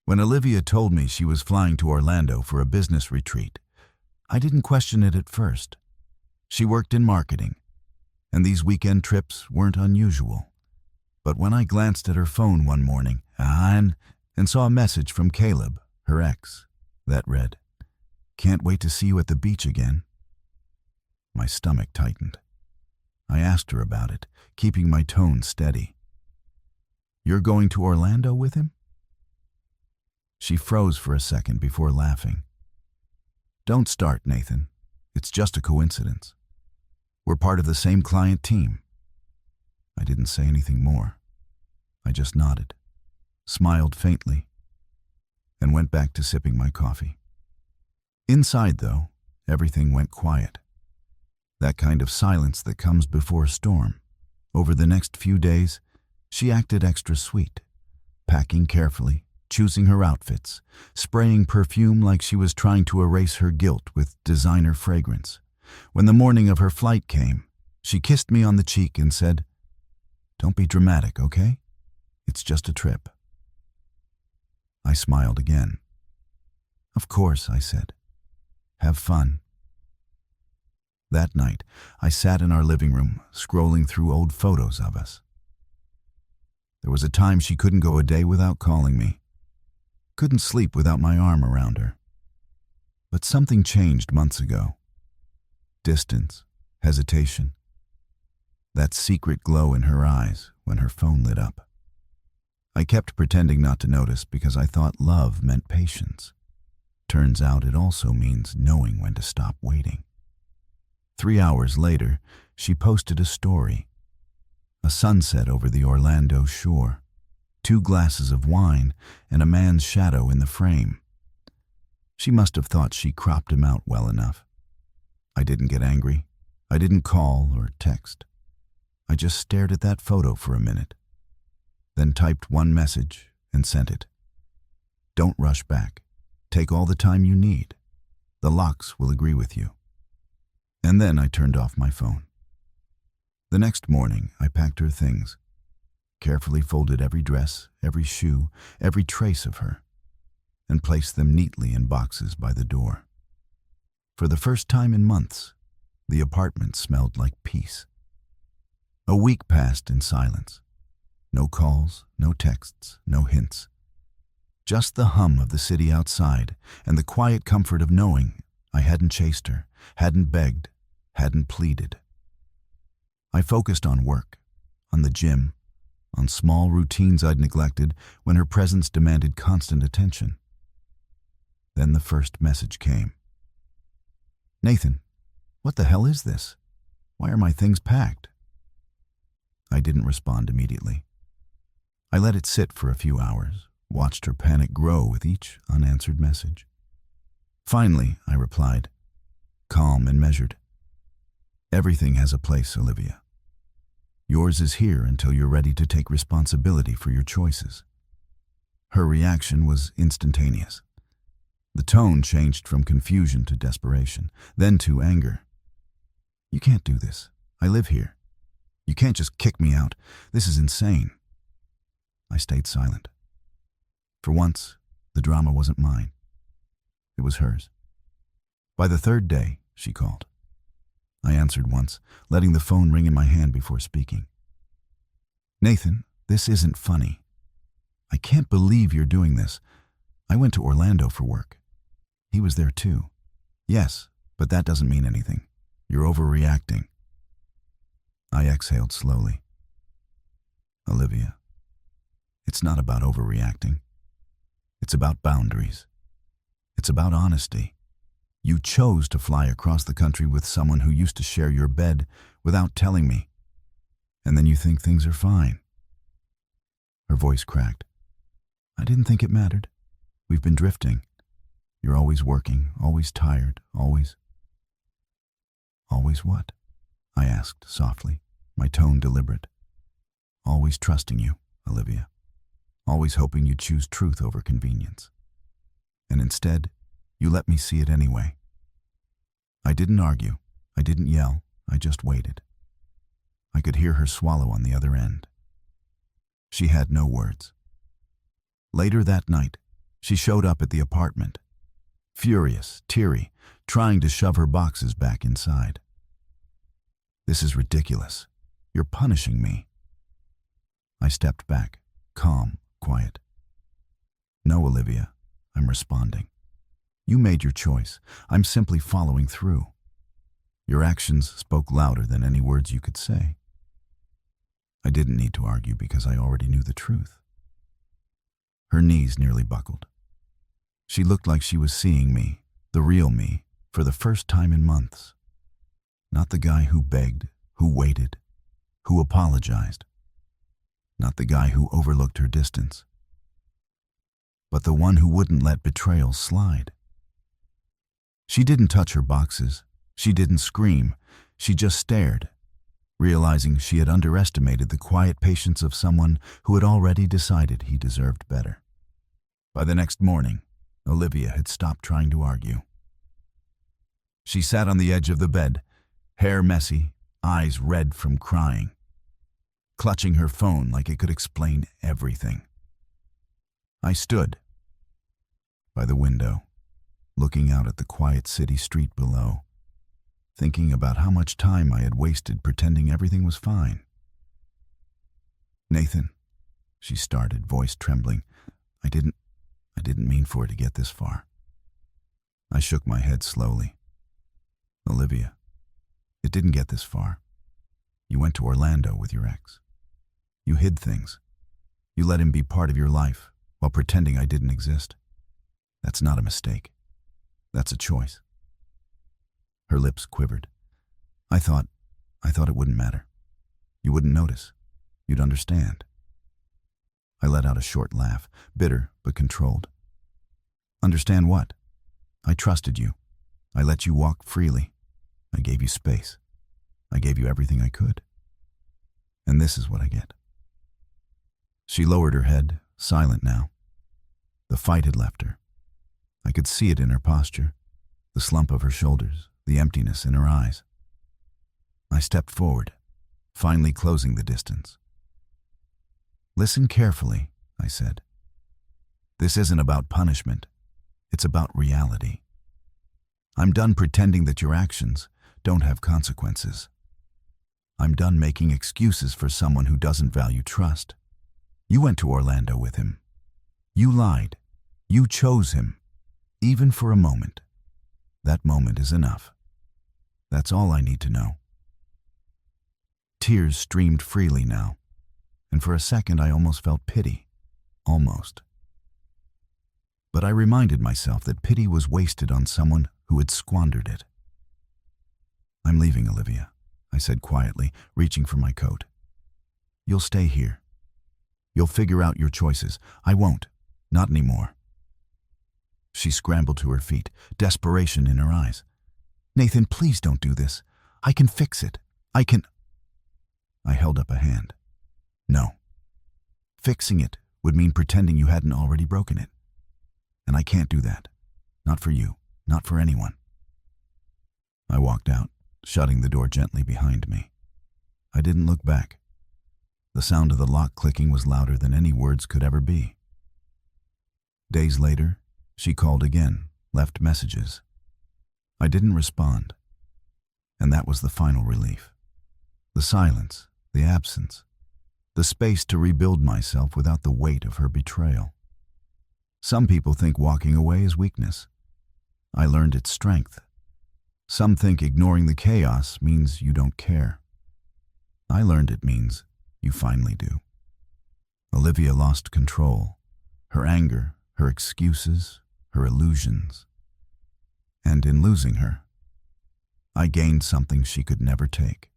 When Olivia told me she was flying to Orlando for a business retreat, I didn't question it at first. She worked in marketing, and these weekend trips weren't unusual. But when I glanced at her phone one morning and saw a message from Caleb, her ex, that read, "Can't wait to see you at the beach again," my stomach tightened. I asked her about it, keeping my tone steady. "You're going to Orlando with him?" She froze for a second before laughing. "Don't start, Nathan. It's just a coincidence. We're part of the same client team." I didn't say anything more. I just nodded, smiled faintly, and went back to sipping my coffee. Inside, though, everything went quiet. That kind of silence that comes before a storm. Over the next few days, she acted extra sweet, packing carefully, choosing her outfits, spraying perfume like she was trying to erase her guilt with designer fragrance. When the morning of her flight came, she kissed me on the cheek and said, "Don't be dramatic, okay? It's just a trip." I smiled again. "Of course," I said. "Have fun." That night, I sat in our living room, scrolling through old photos of us. There was a time she couldn't go a day without calling me. Couldn't sleep without my arm around her. But something changed months ago. Distance, hesitation. That secret glow in her eyes when her phone lit up. I kept pretending not to notice because I thought love meant patience. Turns out it also means knowing when to stop waiting. 3 hours later, she posted a story. A sunset over the Orlando shore, 2 glasses of wine, and a man's shadow in the frame. She must have thought she cropped him out well enough. I didn't get angry. I didn't call or text. I just stared at that photo for a minute, then typed one message and sent it. "Don't rush back. Take all the time you need. The locks will agree with you." And then I turned off my phone. The next morning, I packed her things, carefully folded every dress, every shoe, every trace of her, and placed them neatly in boxes by the door. For the first time in months, the apartment smelled like peace. A week passed in silence. No calls, no texts, no hints. Just the hum of the city outside and the quiet comfort of knowing I hadn't chased her, hadn't begged, hadn't pleaded. I focused on work, on the gym, on small routines I'd neglected when her presence demanded constant attention. Then the first message came. "Nathan, what the hell is this? Why are my things packed?" I didn't respond immediately. I let it sit for a few hours, watched her panic grow with each unanswered message. Finally, I replied, calm and measured. "Everything has a place, Olivia. Yours is here until you're ready to take responsibility for your choices." Her reaction was instantaneous. The tone changed from confusion to desperation, then to anger. "You can't do this. I live here. You can't just kick me out. This is insane." I stayed silent. For once, the drama wasn't mine. It was hers. By the 3rd day, she called. I answered once, letting the phone ring in my hand before speaking. "Nathan, this isn't funny. I can't believe you're doing this. I went to Orlando for work. He was there too. Yes, but that doesn't mean anything. You're overreacting." I exhaled slowly. "Olivia, it's not about overreacting. It's about boundaries. It's about honesty. You chose to fly across the country with someone who used to share your bed without telling me. And then you think things are fine." Her voice cracked. "I didn't think it mattered. We've been drifting. You're always working, always tired, always..." "Always what?" I asked softly, my tone deliberate. "Always trusting you, Olivia. Always hoping you'd choose truth over convenience. And instead, you let me see it anyway." I didn't argue. I didn't yell. I just waited. I could hear her swallow on the other end. She had no words. Later that night, She showed up at the apartment, furious, teary, trying to shove her boxes back inside. "This is ridiculous. You're punishing me." I stepped back, calm, quiet. "No, Olivia," I'm responding. "You made your choice. I'm simply following through. Your actions spoke louder than any words you could say." I didn't need to argue because I already knew the truth. Her knees nearly buckled. She looked like she was seeing me, the real me, for the first time in months. Not the guy who begged, who waited, who apologized. Not the guy who overlooked her distance. But the one who wouldn't let betrayals slide. She didn't touch her boxes. She didn't scream. She just stared, realizing she had underestimated the quiet patience of someone who had already decided he deserved better. By the next morning, Olivia had stopped trying to argue. She sat on the edge of the bed, hair messy, eyes red from crying, clutching her phone like it could explain everything. I stood by the window, looking out at the quiet city street below, thinking about how much time I had wasted pretending everything was fine. "Nathan," she started, voice trembling. I didn't mean for it to get this far." I shook my head slowly. "Olivia, it didn't get this far. You went to Orlando with your ex. You hid things. You let him be part of your life while pretending I didn't exist. That's not a mistake. That's a choice." Her lips quivered. I thought it wouldn't matter. You wouldn't notice. You'd understand." I let out a short laugh, bitter but controlled. "Understand what? I trusted you. I let you walk freely. I gave you space. I gave you everything I could. And this is what I get." She lowered her head, silent now. The fight had left her. I could see it in her posture, the slump of her shoulders, the emptiness in her eyes. I stepped forward, finally closing the distance. "Listen carefully," I said. "This isn't about punishment. It's about reality. I'm done pretending that your actions don't have consequences. I'm done making excuses for someone who doesn't value trust. You went to Orlando with him. You lied. You chose him, even for a moment. That moment is enough. That's all I need to know." Tears streamed freely now, and for a second I almost felt pity. Almost. But I reminded myself that pity was wasted on someone who had squandered it. "I'm leaving, Olivia," I said quietly, reaching for my coat. "You'll stay here. You'll figure out your choices. I won't. Not anymore." She scrambled to her feet, desperation in her eyes. "Nathan, please don't do this. I can fix it. I held up a hand. "No. Fixing it would mean pretending you hadn't already broken it. And I can't do that. Not for you. Not for anyone." I walked out, shutting the door gently behind me. I didn't look back. The sound of the lock clicking was louder than any words could ever be. Days later, she called again, left messages. I didn't respond. And that was the final relief. The silence, the absence, the space to rebuild myself without the weight of her betrayal. Some people think walking away is weakness. I learned it's strength. Some think ignoring the chaos means you don't care. I learned it means you finally do. Olivia lost control, her anger, her excuses, her illusions. And in losing her, I gained something she could never take.